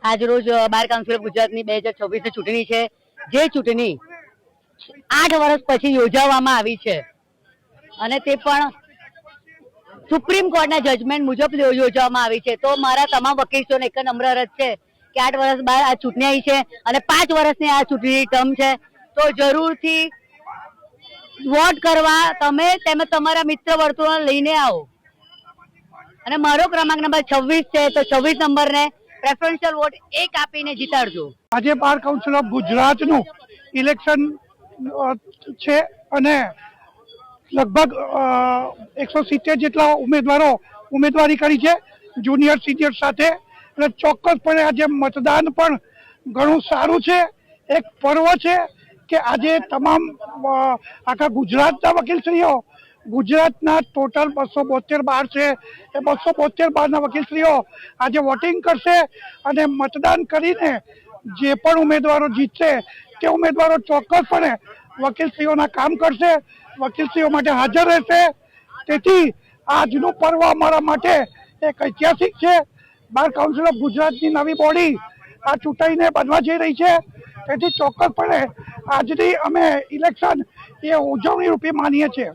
આજરોજ bar council ગુજરાતની 2026ની ચૂંટણી છે, જે ચૂંટણી 8 વર્ષ પછી યોજવામાં આવી છે અને તે પણ સુપ્રીમ કોર્ટના જજમેન્ટ મુજબ યોજવામાં આવી છે। તો મારા તમામ વકીલોને એક નમ્ર અરજ છે કે 8 વર્ષ બાદ આ ચૂંટણી આવી છે અને 5 વર્ષની આ ચૂંટણી ટર્મ છે, તો જરૂરથી વોટ કરવા તમે તેમજ તમારા મિત્ર વર્તુળ લઈને આવો। અને મારો ક્રમાંક નંબર 26 છે, તો 26 નંબરને પ્રેફરન્શિયલ વોટ 1 આપીને જીતાડજો। આજે બાર કાઉન્સિલ ઓફ ગુજરાતનું ઇલેક્શન છે અને લગભગ 170 જેટલા ઉમેદવારો ઉમેદવારી કરી છે જુનિયર સિનિયર સાથે। એટલે ચોક્કસપણે આજે મતદાન પણ ઘણું સારું છે, એક પર્વ છે કે આજે તમામ આખા ગુજરાતના વકીલશ્રીઓ, ગુજરાતના ટોટલ 272 બાર છે, એ 272 બારના વકીલશ્રીઓ આજે વોટિંગ કરશે અને મતદાન કરીને જે પણ ઉમેદવારો જીતશે તે ઉમેદવારો ચોક્કસપણે વકીલશ્રીઓના કામ કરશે, વકીલશ્રીઓ માટે હાજર રહેશે। તેથી આજનું પર્વ અમારા માટે એક ઐતિહાસિક છે। બાર કાઉન્સિલ ઓફ ગુજરાતની નવી બોડી આ ચૂંટાઈને બનવા જઈ રહી છે, તેથી ચોક્કસપણે આજની અમે ઇલેક્શન એ ઉજવણી રૂપે માનીએ છીએ।